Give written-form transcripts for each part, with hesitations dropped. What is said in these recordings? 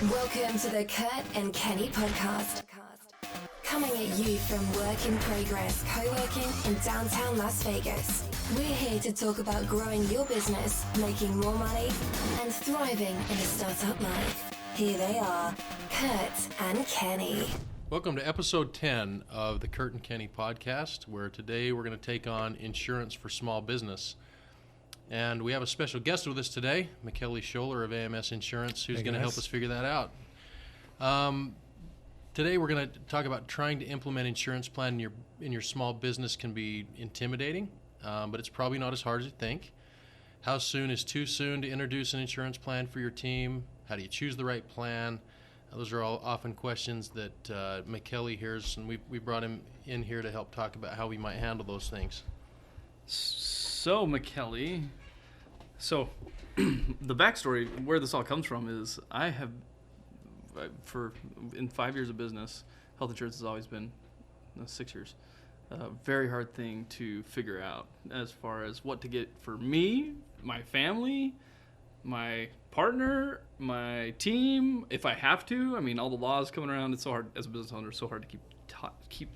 Welcome to the Kurt and Kenny podcast. Coming at you from Work in Progress co-working in downtown Las Vegas. We're here to talk about growing your business, making more money, and thriving in a startup life. Here they are, Kurt and Kenny. Welcome to episode 10 of the Kurt and Kenny podcast, where today we're going to take on insurance for small business. And we have a special guest with us today, Makeli Scholer of AMS Insurance, who's going to help us figure that out. Today we're going to talk about trying to implement insurance plan in your small business can be intimidating, but it's probably not as hard as you think. How soon is too soon to introduce an insurance plan for your team? How do you choose the right plan? Those are all often questions that Makeli hears, and we brought him in here to help talk about how we might handle those things. So, Makeli, the backstory, where this all comes from is I have, in 5 years of business, health insurance has always been, 6 years, a very hard thing to figure out as far as what to get for me, my family, my partner, my team, if I have to. I mean, all the laws coming around, it's so hard as a business owner, it's so hard to keep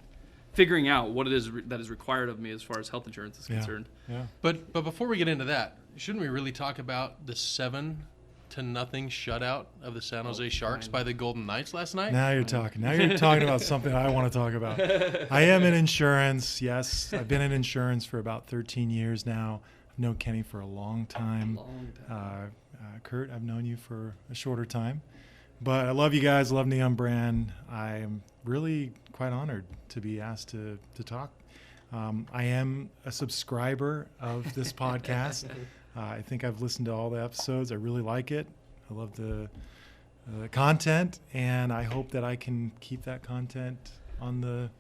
figuring out what it is that is required of me as far as health insurance is concerned. Yeah. But before we get into that, shouldn't we really talk about the 7-0 shutout of the San Jose Sharks by the Golden Knights last night? Now you're talking. Now you're talking about something I want to talk about. I am in insurance. Yes, I've been in insurance for about 13 years now. I've known Kenny for a long time. Kurt, I've known you for a shorter time. But I love you guys. I love Neon Brand. I am really quite honored to be asked to talk. I am a subscriber of this podcast. I think I've listened to all the episodes. I really like it. I love the content, and I hope that I can keep that content on the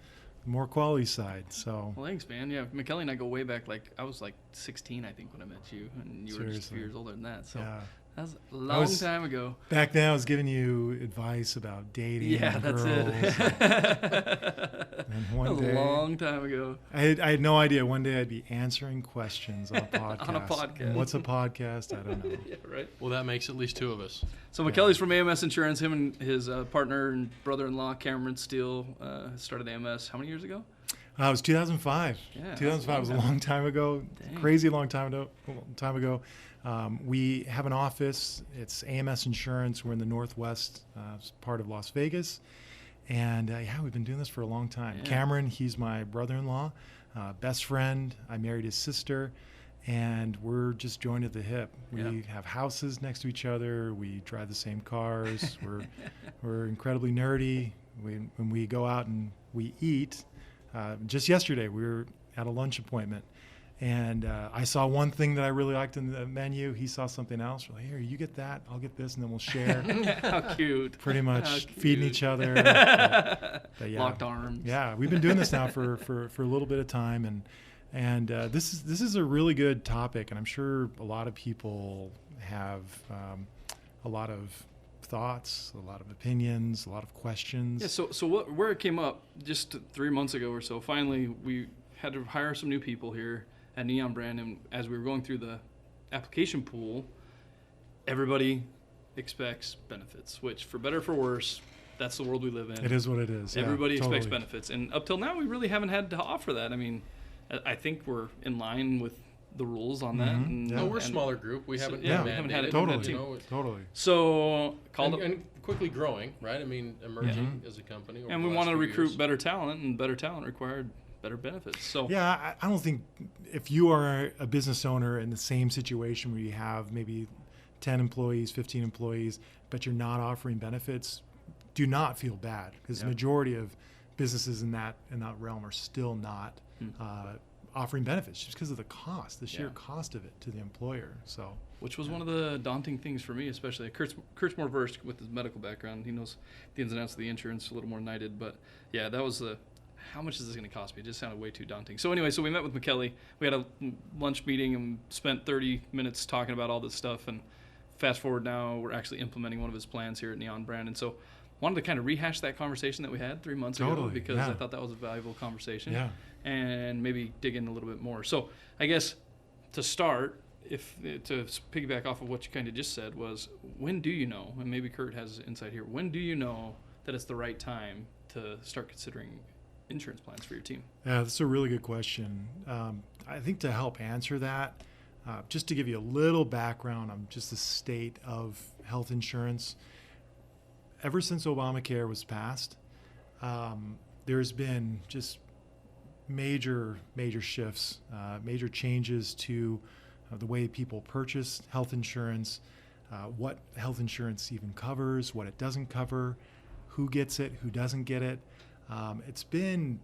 more quality side. So, well, thanks, man. Yeah, Makeli and I go way back. Like I was like 16, I think, when I met you, and you were just a few years older than that. So. Yeah. That was a long time ago. Back then, I was giving you advice about dating. Yeah, that's it. And one day, a long time ago. I had no idea. One day, I'd be answering questions on a podcast. On a podcast. And what's a podcast? I don't know. Yeah, right. Well, that makes at least two of us. So Makeli's from AMS Insurance. Him and his partner and brother-in-law, Cameron Steele, started AMS how many years ago? It was 2005. Yeah, 2005 was a long time ago. Dang. Crazy long time ago. We have an office. It's AMS Insurance. We're in the northwest part of Las Vegas. And we've been doing this for a long time. Yeah. Cameron, he's my brother-in-law, best friend. I married his sister. And we're just joined at the hip. We have houses next to each other. We drive the same cars. We're incredibly nerdy. When we go out and we eat, just yesterday we were at a lunch appointment. And I saw one thing that I really liked in the menu. He saw something else. We're like, here, you get that. I'll get this, and then we'll share. How cute. Pretty much feeding each other. But Locked arms. Yeah, we've been doing this now for a little bit of time. And this is a really good topic. And I'm sure a lot of people have a lot of thoughts, a lot of opinions, a lot of questions. Yeah, so where it came up just 3 months ago or so, finally we had to hire some new people here at Neon Brand, and as we were going through the application pool, everybody expects benefits, which for better or for worse, that's the world we live in. It is what it is. Everybody expects totally. benefits, and up till now we really haven't had to offer that. I mean, I think we're in line with the rules on that. Mm-hmm. No, we're a smaller group. We haven't we haven't had it. Totally. Totally. So and quickly growing, right? I mean, emerging as a company. And we wanted to recruit better talent, and better talent required better benefits. So I don't think if you are a business owner in the same situation where you have maybe 10 employees, 15 employees, but you're not offering benefits, do not feel bad, because the majority of businesses in that realm are still not offering benefits just because of the cost, the sheer cost of it to the employer. So, which was one of the daunting things for me, especially. Kurt's more versed with his medical background. He knows the ins and outs of the insurance a little more than I did. But yeah, that was how much is this going to cost me? It just sounded way too daunting. So anyway, we met with Makeli. We had a lunch meeting and spent 30 minutes talking about all this stuff. And fast forward now, we're actually implementing one of his plans here at Neon Brand. And so wanted to kind of rehash that conversation that we had 3 months ago, because I thought that was a valuable conversation. Yeah. And maybe dig in a little bit more. So I guess to start, if to piggyback off of what you kind of just said was, when do you know, and maybe Kurt has insight here, when do you know that it's the right time to start considering insurance plans for your team? Yeah, that's a really good question. I think to help answer that, just to give you a little background on just the state of health insurance, ever since Obamacare was passed, there's been just major shifts, major changes to the way people purchase health insurance, what health insurance even covers, what it doesn't cover, who gets it, who doesn't get it. It's been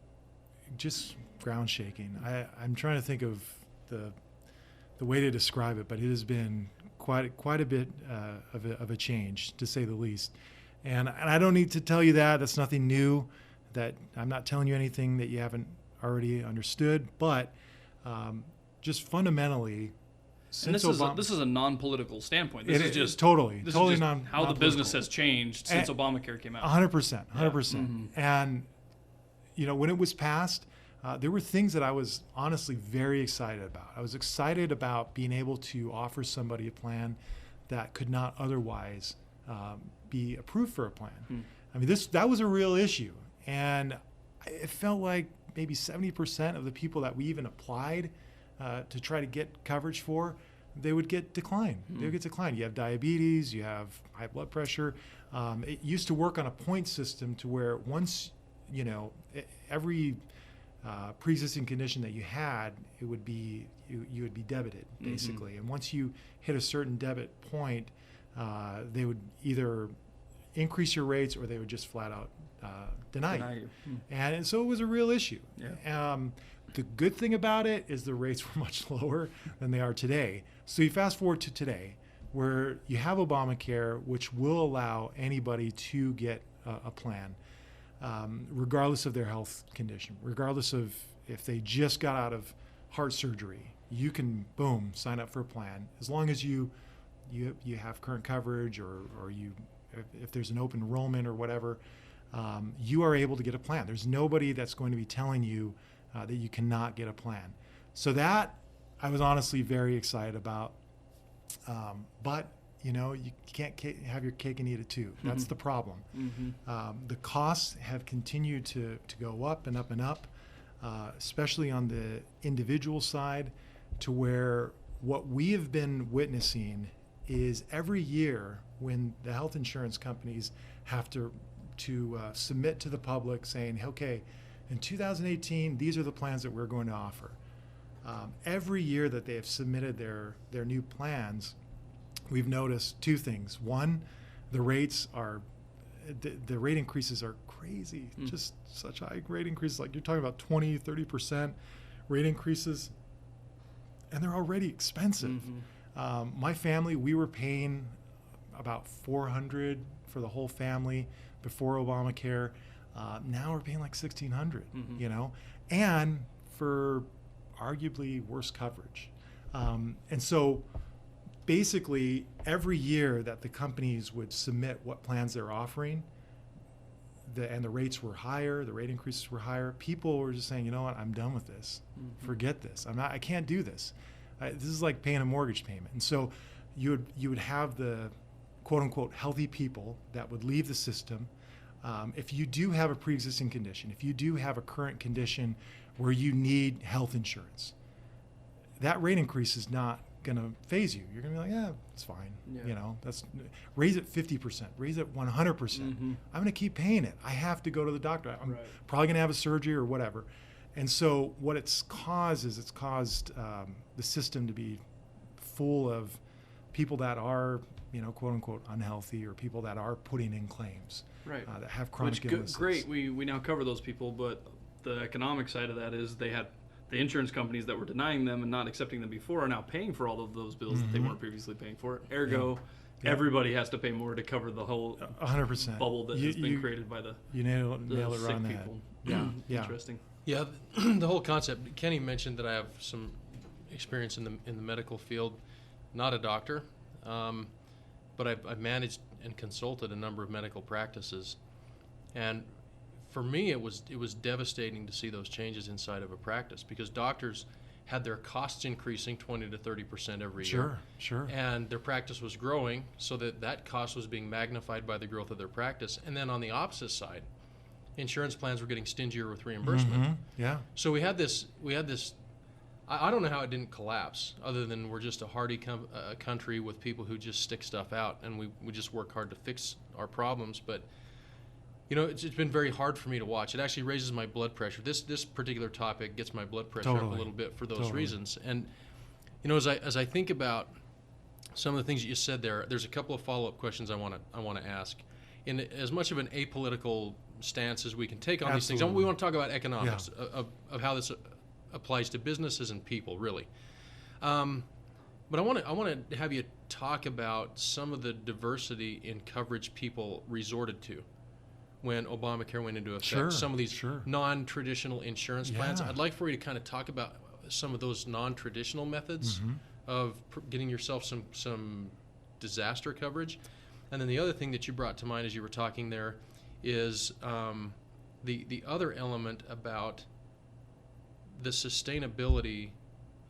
just ground shaking. I'm trying to think of the way to describe it, but it has been quite a bit of a change, to say the least. And I don't need to tell you that. That's nothing new. That I'm not telling you anything that you haven't already understood. But just fundamentally, since this is a non-political standpoint. This is just totally how the business has changed since Obamacare came out. 100%. Mm-hmm. And when it was passed, there were things that I was honestly very excited about. I was excited about being able to offer somebody a plan that could not otherwise be approved for a plan. I mean, that was a real issue, and it felt like maybe 70% of the people that we even applied to try to get coverage for, they would get declined. They would get declined. You have diabetes, you have high blood pressure. It used to work on a point system to where once, every pre-existing condition that you had, you would be debited, basically. And once you hit a certain debit point, they would either increase your rates or they would just flat out deny you. And so it was a real issue. Yeah. The good thing about it is the rates were much lower than they are today. So you fast forward to today, where you have Obamacare, which will allow anybody to get a plan, regardless of their health condition, regardless of if they just got out of heart surgery. You can, boom, sign up for a plan as long as you have current coverage, or if there's an open enrollment or whatever, you are able to get a plan. There's nobody that's going to be telling you that you cannot get a plan. So that I was honestly very excited about. But you can't have your cake and eat it too. That's the problem. The costs have continued to go up and up and up, especially on the individual side, to where what we have been witnessing is every year when the health insurance companies have to submit to the public saying, okay, in 2018, these are the plans that we're going to offer. Every year that they have submitted their new plans, we've noticed two things. One, the rates are, the rate increases are crazy, just such high rate increases. Like you're talking about 20, 30% rate increases, and they're already expensive. My family, we were paying about $400 for the whole family before Obamacare. Now we're paying like $1,600, and for arguably worse coverage. And so basically every year that the companies would submit what plans they're offering, and the rates were higher, the rate increases were higher, people were just saying, you know what, I'm done with this. Forget this. I can't do this. This is like paying a mortgage payment. And so you would have the quote unquote healthy people that would leave the system. If you do have a pre-existing condition, if you do have a current condition where you need health insurance, that rate increase is not going to phase you. You're going to be like, yeah, it's fine. That's raise it 50%, raise it 100%. I'm going to keep paying it. I have to go to the doctor. I'm probably going to have a surgery or whatever. And so what it's caused is the system to be full of people that are, quote unquote unhealthy, or people that are putting in claims, that have chronic illnesses. Great. We now cover those people, but the economic side of that is they had the insurance companies that were denying them and not accepting them before are now paying for all of those bills that they weren't previously paying for. Ergo, everybody has to pay more to cover the whole 100% bubble that has been created by the nail it sick on the people. head. Yeah. Interesting. Yeah, the whole concept. Kenny mentioned that I have some experience in the medical field, not a doctor, but I've managed and consulted a number of medical practices, and for me it was devastating to see those changes inside of a practice, because doctors had their costs increasing 20 to 30% every year. Sure. And their practice was growing, so that cost was being magnified by the growth of their practice. And then on the opposite side, insurance plans were getting stingier with reimbursement. Mm-hmm. Yeah. So we had this. I don't know how it didn't collapse, other than we're just a hardy country with people who just stick stuff out, and we just work hard to fix our problems. But it's been very hard for me to watch. It actually raises my blood pressure. This particular topic gets my blood pressure up a little bit for those reasons. And as I think about some of the things that you said there's a couple of follow-up questions I want to ask. In as much of an apolitical stance as we can take on these things, we want to talk about economics of how this applies to businesses and people, really. But I want to have you talk about some of the diversity in coverage people resorted to when Obamacare went into effect. Some of these non-traditional insurance plans. I'd like for you to kind of talk about some of those non-traditional methods of getting yourself some disaster coverage. And then the other thing that you brought to mind as you were talking there is the other element about the sustainability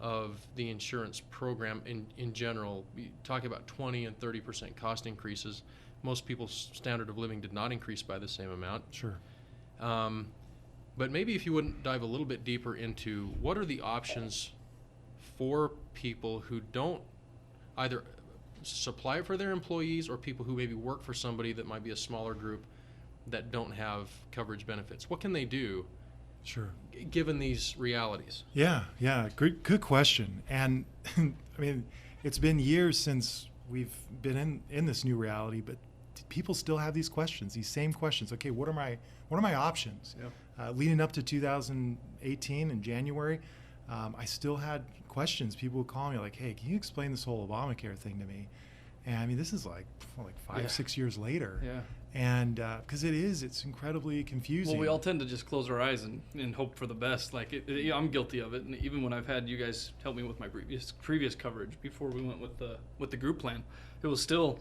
of the insurance program in general. We talk about 20 and 30% cost increases. Most people's standard of living did not increase by the same amount. Sure. But maybe if you wouldn't dive a little bit deeper into what are the options for people who don't either supply it for their employees or people who maybe work for somebody that might be a smaller group that don't have coverage benefits. What can they do? Sure. Given these realities? Yeah. Good question. And I mean, it's been years since we've been in this new reality, but people still have these questions, these same questions. Okay, what are my options? Yep. Leading up to 2018 in January, I still had questions. People would call me like, "Hey, can you explain this whole Obamacare thing to me?" And I mean, this is like 5-6 years later. Yeah. And because it's incredibly confusing. Well, we all tend to just close our eyes and hope for the best. Like, I'm guilty of it. And even when I've had you guys help me with my previous coverage before we went with the group plan, it was still,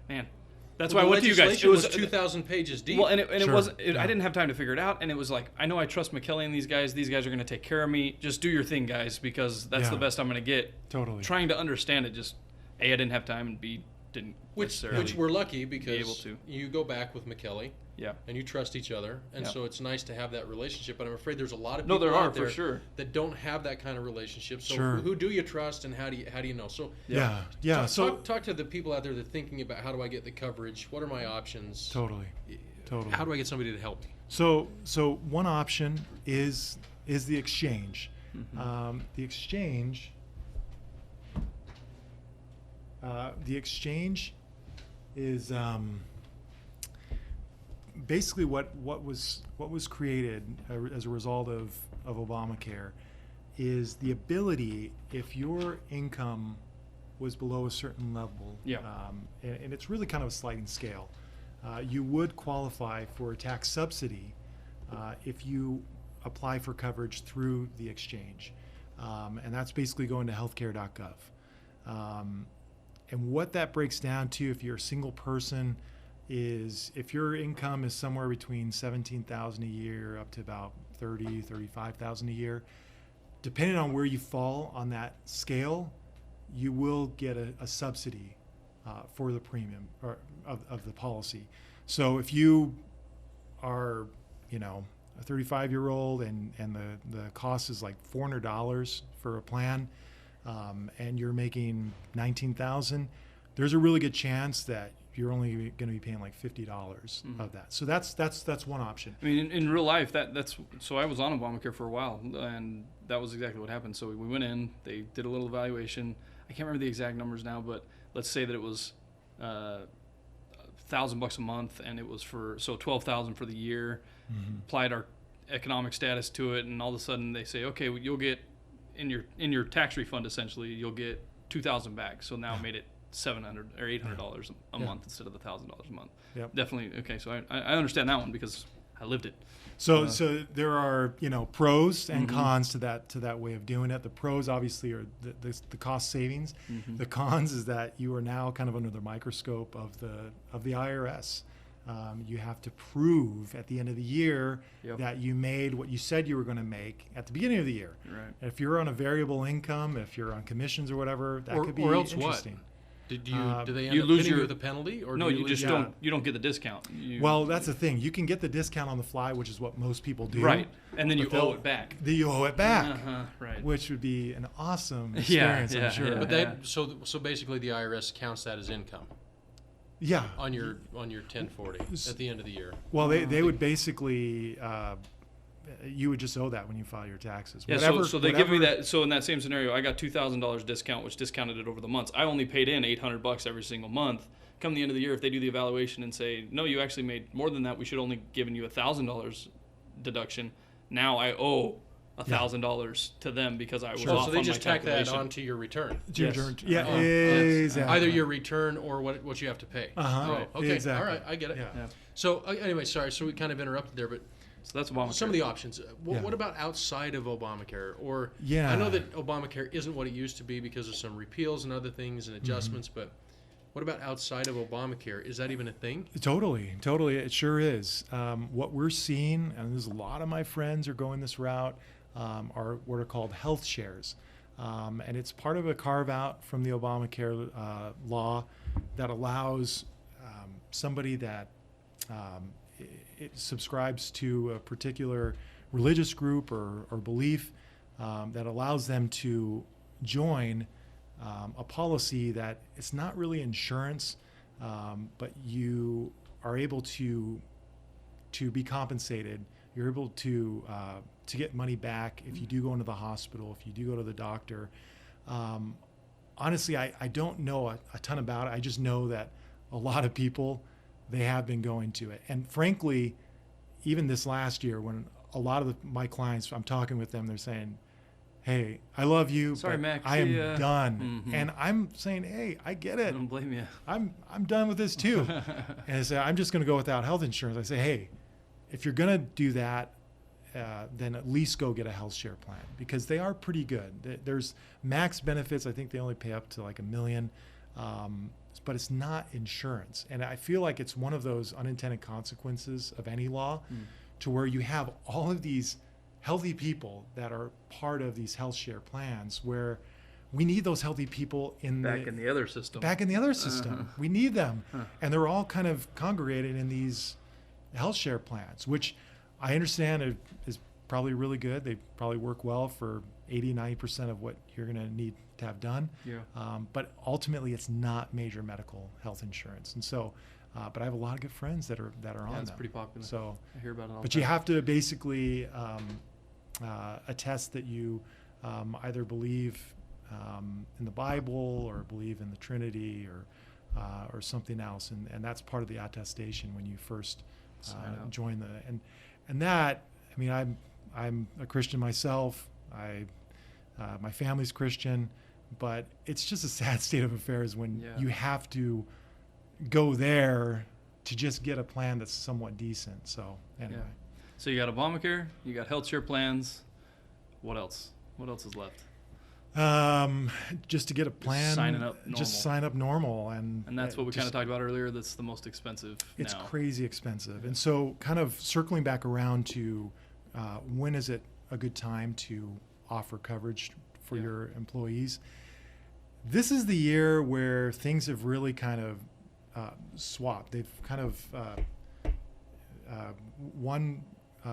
man. That's why I went to you guys. It was 2,000 pages deep. Well, and it wasn't. I didn't have time to figure it out, and it was like, I know I trust Makeli and these guys. These guys are going to take care of me. Just do your thing, guys, because that's the best I'm going to get. Totally. Trying to understand it, just A, I didn't have time, and B, didn't necessarily which we're lucky because be able to. You go back with Makeli. Yeah. And you trust each other, and so it's nice to have that relationship. But I'm afraid there's a lot of people out there for sure that don't have that kind of relationship. So who do you trust, and how do you know? So talk to the people out there that are thinking about how do I get the coverage? What are my options? Totally. How do I get somebody to help me? So one option is the exchange. Mm-hmm. The exchange is basically what was created as a result of Obamacare is the ability, if your income was below a certain level, and it's really kind of a sliding scale, you would qualify for a tax subsidy if you apply for coverage through the exchange, and that's basically going to healthcare.gov. And what that breaks down to, if you're a single person, is if your income is somewhere between $17,000 a year up to about $35,000 a year, depending on where you fall on that scale, you will get a subsidy for the premium or of the policy. So if you are, a 35-year-old and the cost is like $400 for a plan, and you're making $19,000, there's a really good chance that you're only going to be paying like $50 of that. So that's one option. I mean, in real life, that's so I was on Obamacare for a while, and that was exactly what happened. So we went in, they did a little evaluation. I can't remember the exact numbers now, but let's say that it was $1,000 a month, and it was for $12,000 for the year. Applied our economic status to it, and all of a sudden they say, okay, well, you'll get in your tax refund, essentially you'll get $2,000 back. So now it made it $700 or $800 a month instead of the $1,000 a month. Yep. Definitely. Okay, so I understand that one because I lived it. So there are pros and cons to that way of doing it. The pros obviously are the cost savings. The cons is that you are now kind of under the microscope of the IRS. You have to prove at the end of the year Yep. that you made what you said you were going to make at the beginning of the year. Right. If you're on a variable income, if you're on commissions or whatever, that could be or else interesting. what? Do they end you up lose hitting your- you with a penalty, or No, do you lose just your- you don't get the discount. Well, that's the thing. You can get the discount on the fly, which is what most people do. Right, and then you but owe they'll- it back. You owe it back, Right. which would be an awesome Yeah, experience, yeah, I'm sure. yeah. But that so basically the IRS counts that as income Yeah. on your 1040 at the end of the year. Well, they would basically, you would just owe that when you file your taxes. Yeah, so they give me that. So in that same scenario, I got $2,000 discount, which discounted it over the months. I only paid in $800 every single month. Come the end of the year, if they do the evaluation and say, no, you actually made more than that, we should only given you $1,000 deduction. Now I owe $1,000 to them because I was Oh, off so they on just my tack that calculation. onto your return. Yes. Yeah, Oh, yes. exactly. Either your return or what you have to pay. Right. Oh, okay. Exactly. All right, I get it. Yeah. Yeah. So anyway, sorry. So we kind of interrupted there, but So that's Obamacare. some of the options. Yeah. What about outside of Obamacare? Or Yeah. I know that Obamacare isn't what it used to be because of some repeals and other things and adjustments, but what about outside of Obamacare? Is that even a thing? Totally. It sure is. What we're seeing, and there's a lot of my friends are going this route, are what are called health shares. And it's part of a carve out from the Obamacare law that allows somebody that it subscribes to a particular religious group or belief that allows them to join a policy that it's not really insurance, but you are able to be compensated. You're able to get money back if you do go into the hospital, if you do go to the doctor. Honestly, I don't know a ton about it. I just know that a lot of people, they have been going to it. And frankly, even this last year, when a lot of my clients, I'm talking with them, they're saying, hey, I love you, Sorry, but Mac, I am see ya. done. Mhm. And I'm saying, hey, I get I it. don't blame you. I'm done with this too. And I say, I'm just going to go without health insurance. I say, hey, if you're going to do that, then at least go get a health share plan because they are pretty good. There's max benefits. I think they only pay up to like $1 million, but it's not insurance. And I feel like it's one of those unintended consequences of any law to where you have all of these healthy people that are part of these health share plans where we need those healthy people Back in the other system. back in the other system. We need them. And they're all kind of congregated in these health share plans, which I understand is probably really good. They probably work well for 80-90% of what you're going to need to have done. Yeah. But ultimately, it's not major medical health insurance. And so, but I have a lot of good friends that are on It's them. pretty popular. So, I hear about it all but the you time. have to basically attest that you either believe in the Bible or believe in the Trinity or something else, and that's part of the attestation when you first Sign up. join and that. I mean, I'm a Christian myself. My family's Christian, but it's just a sad state of affairs when Yeah. you have to go there to just get a plan that's somewhat decent. So anyway. Yeah. So you got Obamacare, you got health share plans. What else? What else is left? Just to get a plan, signing up normal. just sign up normal, and And that's what we kind just- of talked about earlier. That's the most expensive It's now. crazy expensive, and so kind of circling back around to when is it a good time to offer coverage for Yeah. your employees? This is the year where things have really kind of swapped. They've kind of one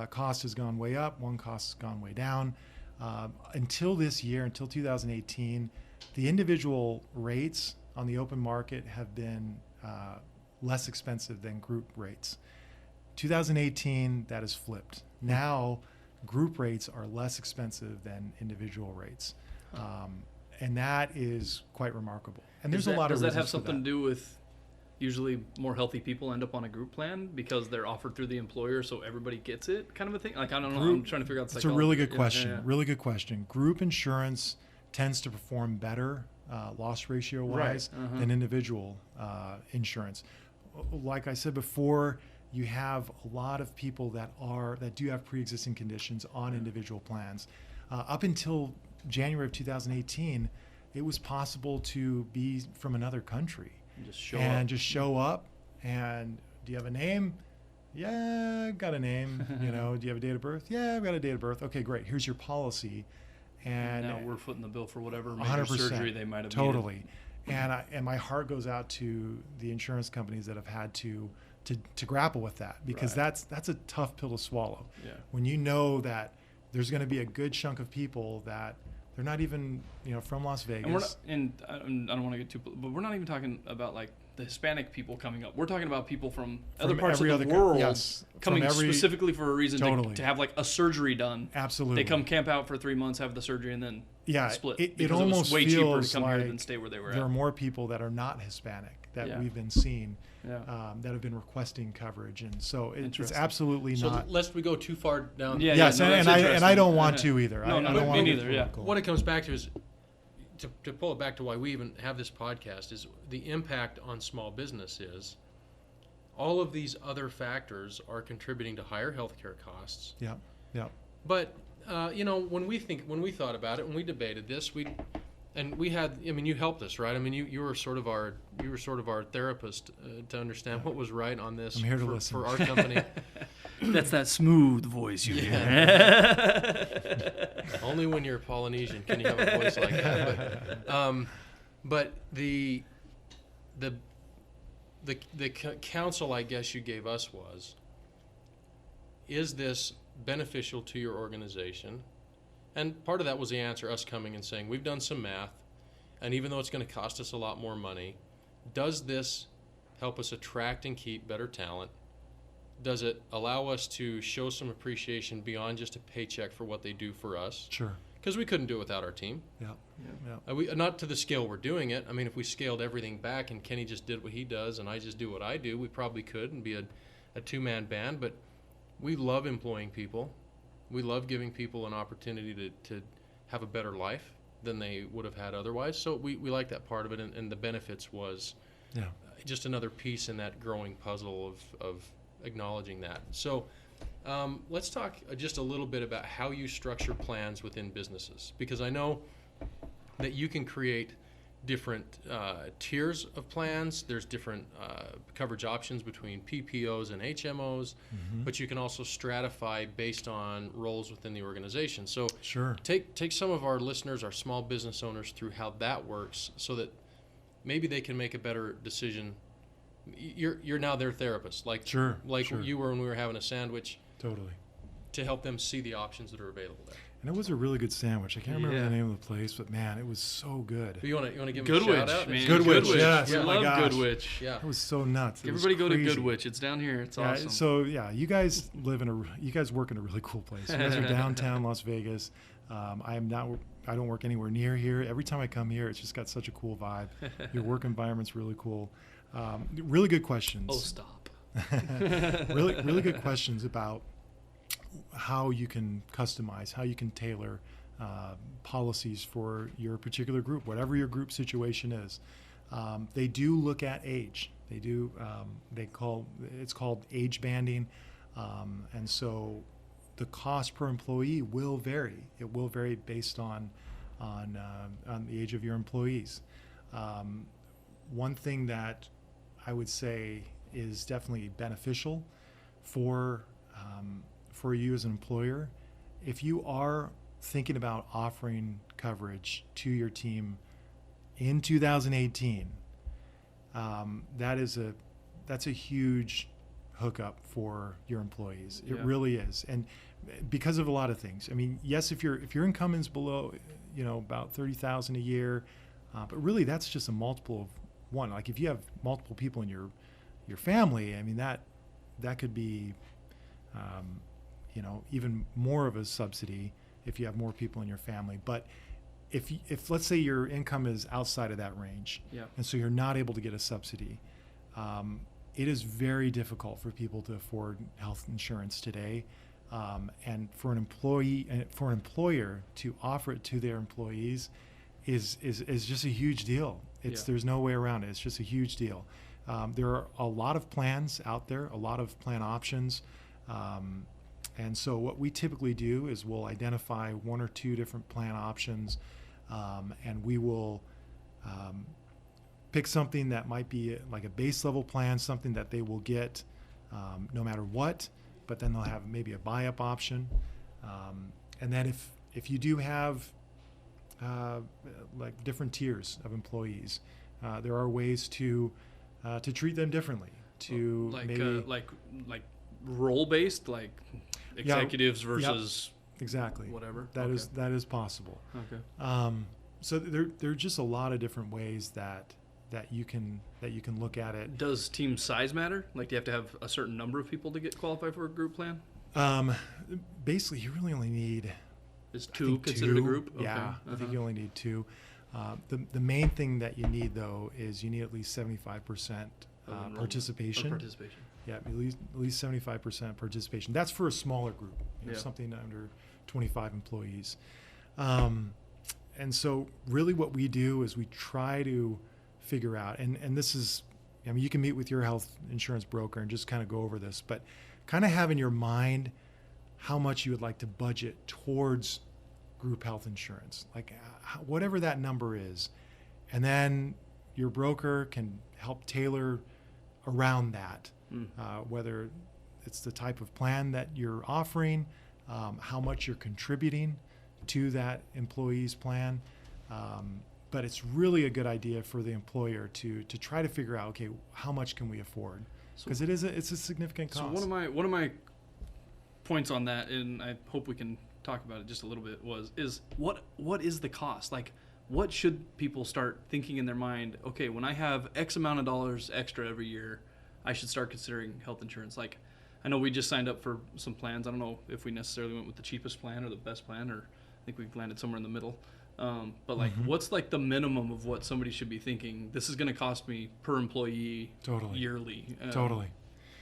cost has gone way up, one cost has gone way down. Until this year, until 2018, the individual rates on the open market have been less expensive than group rates. 2018, that has flipped. Now, group rates are less expensive than individual rates. And that is quite remarkable. And there's a lot of Does that have reasons for something to do with usually more healthy people end up on a group plan because they're offered through the employer, so everybody gets it, kind of a thing? Like, I don't know. I'm trying to figure out the It's a really good psychology. question. Yeah. Really good question. Group insurance tends to perform better loss ratio wise Right. than individual insurance. Like I said before, you have a lot of people that do have pre-existing conditions on individual plans. Up until January of 2018, it was possible to be from another country Just show and up. just show up and Do you have a name? Yeah, I've got a name. Do you have a date of birth? Yeah, I've got a date of birth. Okay, great. Here's your policy. And now we're footing the bill for whatever major 100%, surgery they might have totally. And my heart goes out to the insurance companies that have had to grapple with that, because that's a tough pill to swallow. Yeah. When you know that there's going to be a good chunk of people that they're not even from Las Vegas. And I don't want to get too, but we're not even talking about like the Hispanic people coming up. We're talking about people from other parts of the world coming specifically for a reason to have like a surgery done. Absolutely. They come camp out for 3 months, have the surgery, and then split. It almost was way cheaper to feels come like here than stay where they were there at. are more people that are not Hispanic that we've been seeing that have been requesting coverage, and so it's absolutely so not. Lest we go too far down. Yes, and I don't want to either. No, I don't want me to neither. Yeah. What it comes back to is, to pull it back to why we even have this podcast, is the impact on small business is all of these other factors are contributing to higher healthcare costs. Yeah. But when we thought about it, when we debated this, you helped us, right? I mean, you were sort of our therapist to understand what was right on this. I'm here to listen for our company. That's that smooth voice you hear. Only when you're Polynesian can you have a voice like that. But the counsel, I guess, you gave us was, is this beneficial to your organization? And part of that was the answer, us coming and saying, we've done some math, and even though it's going to cost us a lot more money, does this help us attract and keep better talent? Does it allow us to show some appreciation beyond just a paycheck for what they do for us? Sure. Because we couldn't do it without our team. Yeah. We, not to the scale we're doing it. I mean, if we scaled everything back and Kenny just did what he does and I just do what I do, we probably could and be a two-man band. But we love employing people. We love giving people an opportunity to have a better life than they would have had otherwise. So we like that part of it, and the benefits was just another piece in that growing puzzle of acknowledging that. So let's talk just a little bit about how you structure plans within businesses, because I know that you can create different tiers of plans. There's different coverage options between PPOs and HMOs, but you can also stratify based on roles within the organization. So sure, take some of our listeners, our small business owners, through how that works, so that maybe they can make a better decision. You're now their therapist, like sure. You were when we were having a sandwich. Totally. To help them see the options that are available there. And it was a really good sandwich. I can't remember the name of the place, but man, it was so good. You want to give them a shout out? Man. Goodwich, yes. We love gosh. Goodwich. Yeah. It was so nuts. Everybody go to Goodwich. It's down here. It's awesome. So you guys work in a really cool place. You guys are downtown Las Vegas. I don't work anywhere near here. Every time I come here, it's just got such a cool vibe. Your work environment's really cool. Really good questions. Oh, stop. really good questions about how you can customize, how you can tailor policies for your particular group, whatever your group situation is. They do look at age. They do. It's called age banding, and so the cost per employee will vary. It will vary based on the age of your employees. One thing that I would say is definitely beneficial for you as an employer, if you are thinking about offering coverage to your team in 2018, that's a huge hookup for your employees. It really is, and because of a lot of things. I mean, yes, if your income is below, about $30,000 a year, but really that's just a multiple of one. Like if you have multiple people in your family, I mean that could be even more of a subsidy if you have more people in your family. But if let's say your income is outside of that range, and so you're not able to get a subsidy, it is very difficult for people to afford health insurance today, and for an employer to offer it to their employees is just a huge deal. There's no way around it. It's just a huge deal. There are a lot of plans out there, a lot of plan options. And so what we typically do is we'll identify one or two different plan options, and we will pick something that might be like a base level plan, something that they will get no matter what, but then they'll have maybe a buy-up option. And then if you do have like different tiers of employees, there are ways to treat them differently. To like maybe like role based, like executives versus exactly whatever. That is possible. Okay. So there are just a lot of different ways that you can look at it. Does team size matter? Like, do you have to have a certain number of people to get qualified for a group plan? Basically, you really only need. Is two considered a group? Okay. Yeah, I think you only need two. The main thing that you need, though, is you need at least 75% participation. Participation. Yeah, at least 75% participation. That's for a smaller group, something under 25 employees. And so really what we do is we try to figure out, and this is, I mean, you can meet with your health insurance broker and just kind of go over this, but kind of have in your mind how much you would like to budget towards group health insurance, like whatever that number is. And then your broker can help tailor around that, whether it's the type of plan that you're offering, how much you're contributing to that employee's plan. But it's really a good idea for the employer to try to figure out, okay, how much can we afford? Because it's a significant cost. So one of my points on that, and I hope we can talk about it just a little bit, is what is the cost? Like, what should people start thinking in their mind? Okay, when I have X amount of dollars extra every year, I should start considering health insurance. Like, I know we just signed up for some plans. I don't know if we necessarily went with the cheapest plan or the best plan, or I think we've landed somewhere in the middle. But like, what's like the minimum of what somebody should be thinking? This is going to cost me per employee yearly. Totally.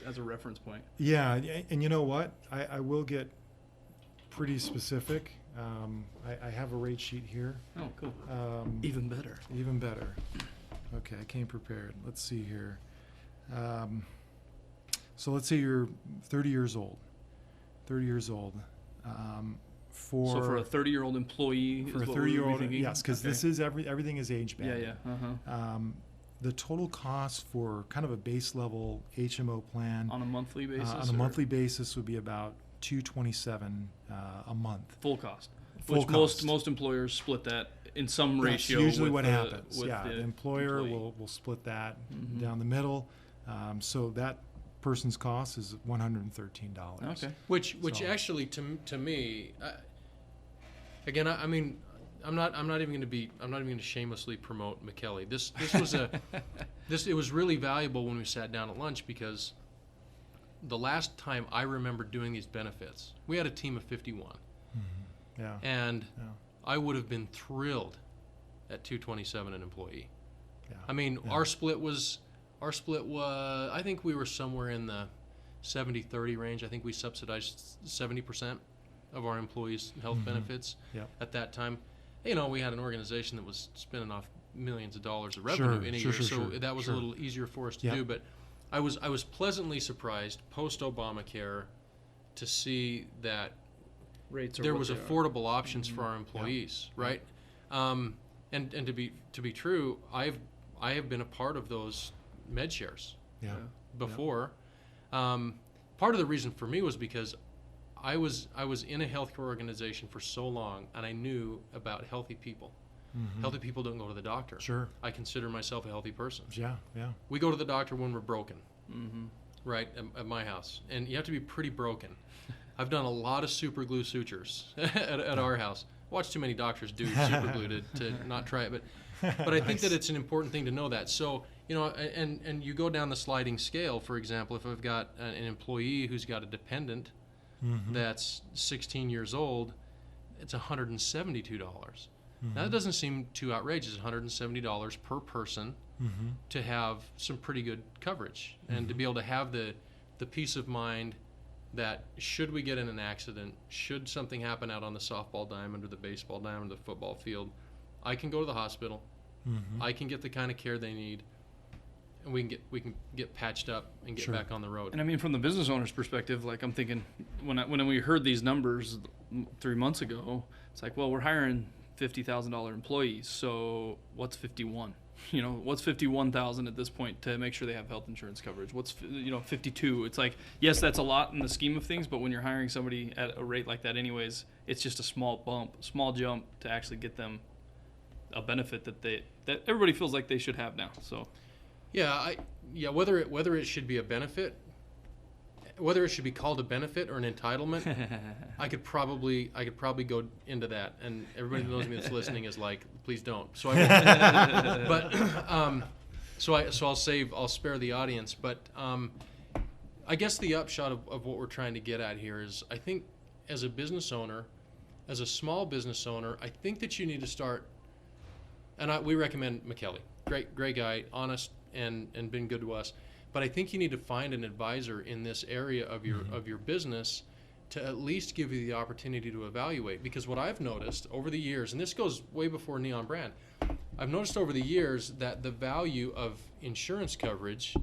As a reference point. Yeah, and you know what? I will get pretty specific. I have a rate sheet here. Oh, cool. Even better. Even better. Okay, I came prepared. Let's see here. So let's say you're 30 years old. 30 years old. So for a 30-year-old employee, for a 30-year-old, yes, because this is everything is age banded. Yeah. The total cost for kind of a base level HMO plan on a monthly basis. On a monthly basis would be about $227 a month. Full cost. Full cost. Most employers split that in some ratio. That's usually what happens. The employer will split that down the middle. So that person's cost is $113. Okay. Which actually to me, again, I mean, I'm not even going to shamelessly promote Makeli. This was it was really valuable when we sat down at lunch, because the last time I remember doing these benefits, we had a team of 51. Yeah. And I would have been thrilled at $227 an employee. Yeah. I mean, our split was I think we were somewhere in the 70-30 range. I think we subsidized 70% of our employees' health benefits at that time. You know, we had an organization that was spinning off millions of dollars of revenue in a year, so that was a little easier for us to do. But I was pleasantly surprised post Obamacare to see that there was affordable options for our employees, right? And to be true, I have been a part of those med shares before. Part of the reason for me was because I was in a healthcare organization for so long, and I knew about healthy people. Healthy people don't go to the doctor. Sure. I consider myself a healthy person. Yeah. We go to the doctor when we're broken, right, at my house. And you have to be pretty broken. I've done a lot of super glue sutures at our house. Watched too many doctors do super glue to not try it. But I think that it's an important thing to know that. So, you know, and you go down the sliding scale. For example, if I've got an employee who's got a dependent that's 16 years old, it's $172. Now, that doesn't seem too outrageous, $170 per person to have some pretty good coverage and to be able to have the peace of mind that should we get in an accident, should something happen out on the softball diamond or the baseball diamond or the football field, I can go to the hospital, I can get the kind of care they need, and we can get patched up and get back on the road. And I mean, from the business owner's perspective, like, I'm thinking when we heard these numbers 3 months ago, it's like, well, we're hiring $50,000 employees, so what's 51? what's 51,000 at this point to make sure they have health insurance coverage? What's 52? It's like, yes, that's a lot in the scheme of things, but when you're hiring somebody at a rate like that anyways, it's just a small jump to actually get them a benefit that everybody feels like they should have now. So whether it should be a benefit, whether it should be called a benefit or an entitlement, I could probably go into that, and everybody who knows me that's listening is like, please don't. So I won't. But I'll spare the audience. But I guess the upshot of what we're trying to get at here is, I think as a business owner, as a small business owner, I think that you need to start. And we recommend Makeli, great guy, honest, and been good to us. But I think you need to find an advisor in this area of your business to at least give you the opportunity to evaluate. Because what I've noticed over the years, and this goes way before Neon Brand, I've noticed over the years that the value of insurance coverage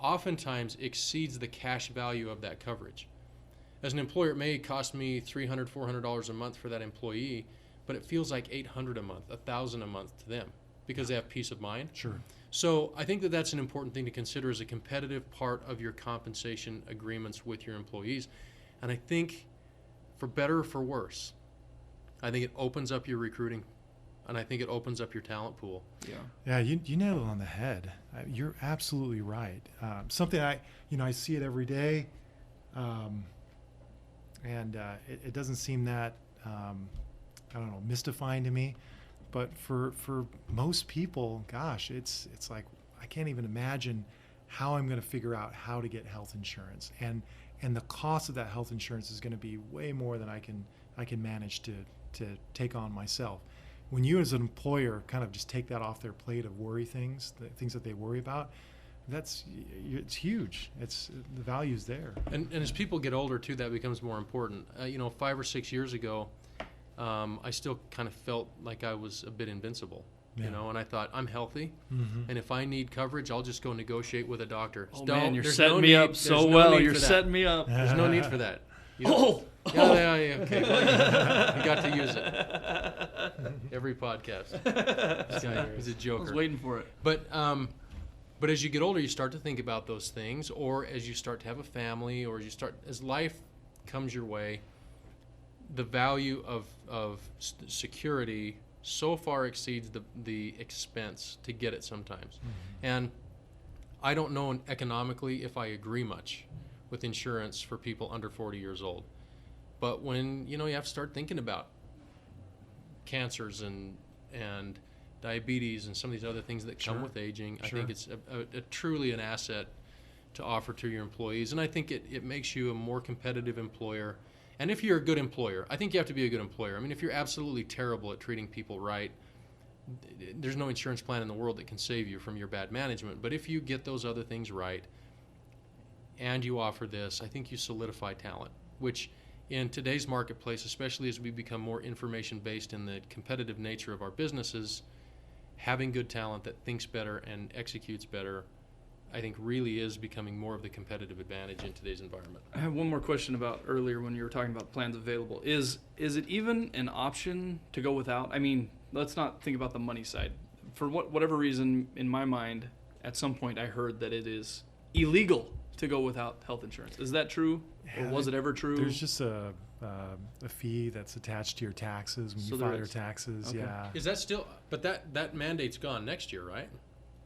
oftentimes exceeds the cash value of that coverage. As an employer, it may cost me $300, $400 a month for that employee, but it feels like $800 a month, $1,000 a month to them because they have peace of mind. Sure. So I think that that's an important thing to consider as a competitive part of your compensation agreements with your employees. And I think, for better or for worse, I think it opens up your recruiting, and I think it opens up your talent pool. Yeah, you nailed it on the head. You're absolutely right. Something I see it every day, and it doesn't seem that mystifying to me. But for most people, gosh, it's like I can't even imagine how I'm going to figure out how to get health insurance, and the cost of that health insurance is going to be way more than I can manage to take on myself. When you as an employer kind of just take that off their plate of worry things, the things that they worry about, it's huge. The value's there. And as people get older too, that becomes more important. 5 or 6 years ago, I still kind of felt like I was a bit invincible, and I thought, I'm healthy, and if I need coverage, I'll just go negotiate with a doctor. Man, you're setting me up so well. You're setting me up. There's no need for that. Okay. Well, you got to use it. Every podcast. This guy is a joker. I was waiting for it. But as you get older, you start to think about those things, or as you start to have a family, or as life comes your way, the value of security so far exceeds the expense to get it sometimes. And I don't know economically if I agree much with insurance for people under 40 years old. But when you have to start thinking about cancers and diabetes and some of these other things that come with aging, I think it's a truly an asset to offer to your employees. And I think it makes you a more competitive employer. And if you're a good employer, I think you have to be a good employer. I mean, if you're absolutely terrible at treating people right, there's no insurance plan in the world that can save you from your bad management. But if you get those other things right and you offer this, I think you solidify talent, which in today's marketplace, especially as we become more information-based in the competitive nature of our businesses, having good talent that thinks better and executes better, I think really is becoming more of the competitive advantage in today's environment. I have one more question about earlier when you were talking about plans available. Is it even an option to go without? I mean, let's not think about the money side. For whatever reason, in my mind, at some point I heard that it is illegal to go without health insurance. Is that true? Or was it ever true? There's just a fee that's attached to your taxes when you file your taxes. Okay. Yeah. Is that still? But that mandate's gone next year, right?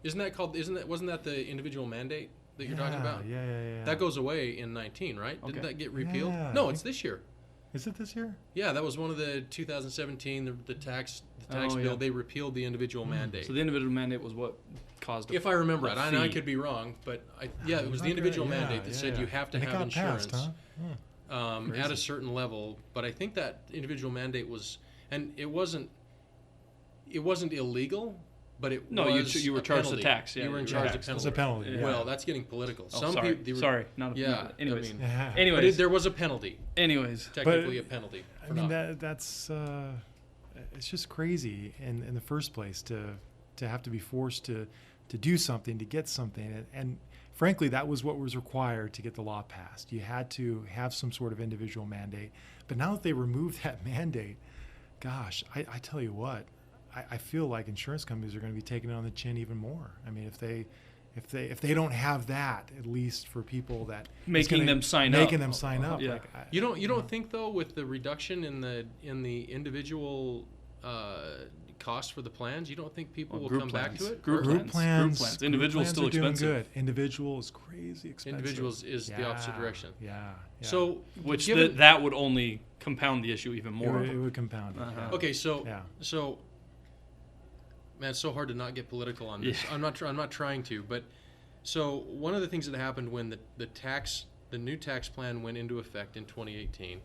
Wasn't that the individual mandate that you're talking about? Yeah. That goes away in 19, right? Okay. Didn't that get repealed? Yeah. No, it's this year. Is it this year? Yeah, that was one of the 2017 the tax bill. Yeah. They repealed the individual mandate. So the individual mandate was what caused it. If I remember it, I could be wrong, but it was the individual mandate that said you have to And it have got insurance passed, huh? at a certain level. But I think that individual mandate was, and it wasn't illegal, but it was you were a charged penalty. a tax. Yeah, you were in you charge were of It was penalty. a penalty. Yeah. Yeah. Well, that's getting political. Oh, sorry, not Yeah. anyways. I mean, Yeah. Anyways, but there was a penalty. anyways. Technically, a penalty. I mean, that's it's just crazy in the first place to have to be forced to do something, to get something. And frankly, that was what was required to get the law passed. You had to have some sort of individual mandate. But now that they removed that mandate, gosh, I tell you what, I feel like insurance companies are going to be taking it on the chin even more. I mean, if they don't have that, at least for people that making them sign up. Yeah. Like, you don't think though, with the reduction in the individual cost for the plans, you don't think people will come back to it? Group plans. Individuals still expensive. Doing good. Individual is crazy expensive. Individuals is the opposite direction. Yeah. So which that would only compound the issue even more. It would compound it. Yeah. Okay, so man, it's so hard to not get political on this. Yeah. I'm not trying to, but so one of the things that happened when the new tax plan went into effect in 2018,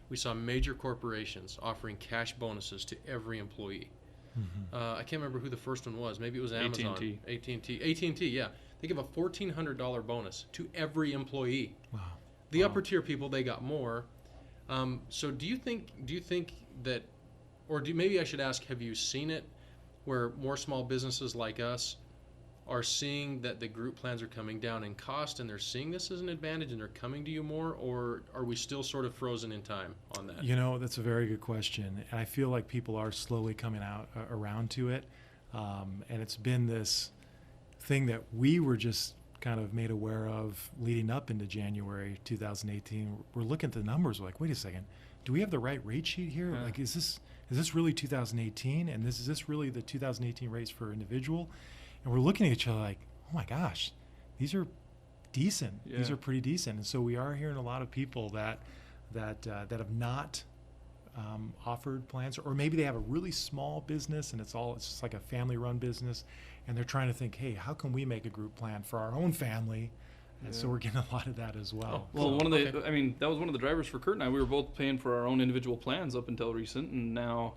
we saw major corporations offering cash bonuses to every employee. Mm-hmm. I can't remember who the first one was. Maybe it was Amazon. AT&T, yeah. They give a $1,400 bonus to every employee. Wow. The upper tier people, they got more. So do you think that, or maybe I should ask, have you seen it where more small businesses like us are seeing that the group plans are coming down in cost and they're seeing this as an advantage and they're coming to you more, or are we still sort of frozen in time on that? That's a very good question. And I feel like people are slowly coming out around to it. And it's been this thing that we were just kind of made aware of leading up into January 2018. We're looking at the numbers, we're like, wait a second, do we have the right rate sheet here? Yeah. Like, is this really 2018? And is this really the 2018 rates for individual? And we're looking at each other like, oh my gosh, these are decent. Yeah. These are pretty decent. And so we are hearing a lot of people that have not offered plans, or maybe they have a really small business and it's just like a family-run business, and they're trying to think, hey, how can we make a group plan for our own family? And so we're getting a lot of that as well. That was one of the drivers for Kurt and I. We were both paying for our own individual plans up until recent, and now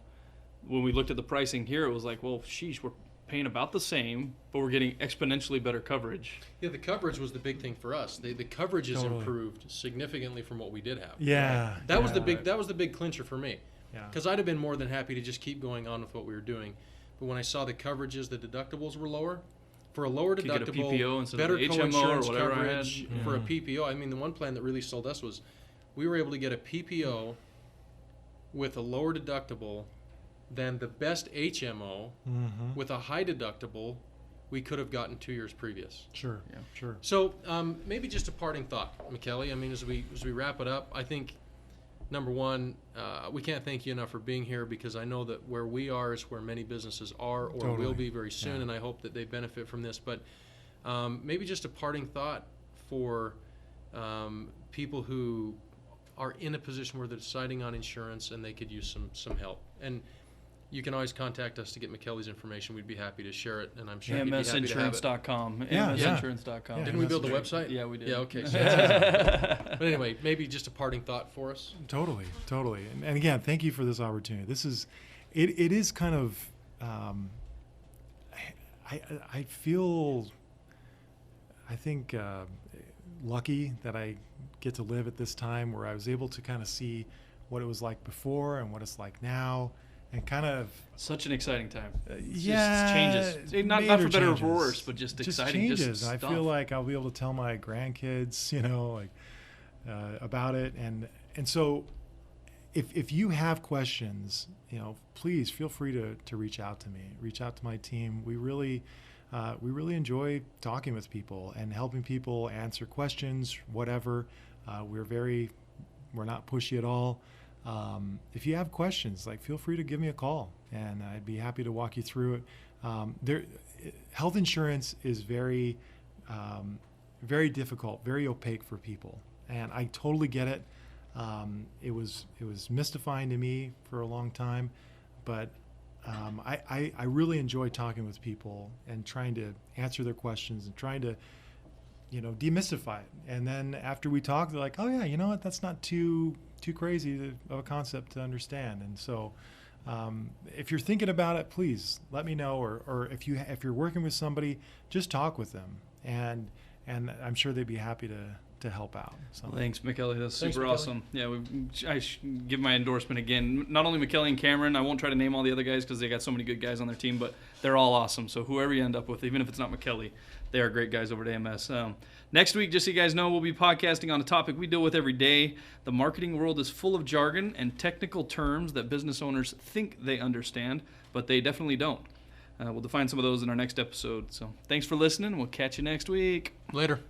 when we looked at the pricing here, it was like, well, sheesh, we're paying about the same, but we're getting exponentially better coverage. Yeah, the coverage was the big thing for us. The coverage has improved significantly from what we did have. Yeah, right? That was the big clincher for me. Yeah, because I'd have been more than happy to just keep going on with what we were doing, but when I saw the coverages, the deductibles were lower. For a lower deductible, better co-insurance coverage for a PPO. I mean, the one plan that really sold us was we were able to get a PPO with a lower deductible than the best HMO with a high deductible we could have gotten 2 years previous. Sure. So maybe just a parting thought, Makeli. I mean, as we wrap it up, I think number one, we can't thank you enough for being here, because I know that where we are is where many businesses are or will be very soon, and I hope that they benefit from this. But maybe just a parting thought for people who are in a position where they're deciding on insurance and they could use some help. And you can always contact us to get Makeli's information. We'd be happy to share it, and I'm sure you'd be happy to have it. AMSinsurance.com. Yeah. AMSinsurance.com. Yeah. Didn't we build the website? Yeah, we did. Yeah, okay. So but anyway, maybe just a parting thought for us. Totally. And again, thank you for this opportunity. It is kind of, I feel, I think, lucky that I get to live at this time where I was able to kind of see what it was like before and what it's like now. And kind of such an exciting time. Just changes. Not for better or for worse, but just exciting. Changes. I feel like I'll be able to tell my grandkids, about it. And so, if you have questions, please feel free to reach out to me. Reach out to my team. We really enjoy talking with people and helping people answer questions. Whatever. We're not pushy at all. If you have questions, feel free to give me a call, and I'd be happy to walk you through it. Health insurance is very, very difficult, very opaque for people, and I totally get it. It was mystifying to me for a long time, but I really enjoy talking with people and trying to answer their questions and trying to demystify it. And then after we talk, they're like, oh yeah, you know what, that's not too crazy of a concept to understand. And so if you're thinking about it, please let me know, or if you're working with somebody, just talk with them, and I'm sure they'd be happy to help out. So thanks, Makeli. That's super awesome. Yeah, I give my endorsement again. Not only Makeli and Cameron, I won't try to name all the other guys because they got so many good guys on their team, but they're all awesome. So whoever you end up with, even if it's not Makeli, they are great guys over at AMS. Next week, just so you guys know, we'll be podcasting on a topic we deal with every day. The marketing world is full of jargon and technical terms that business owners think they understand, but they definitely don't. We'll define some of those in our next episode. So thanks for listening. We'll catch you next week. Later.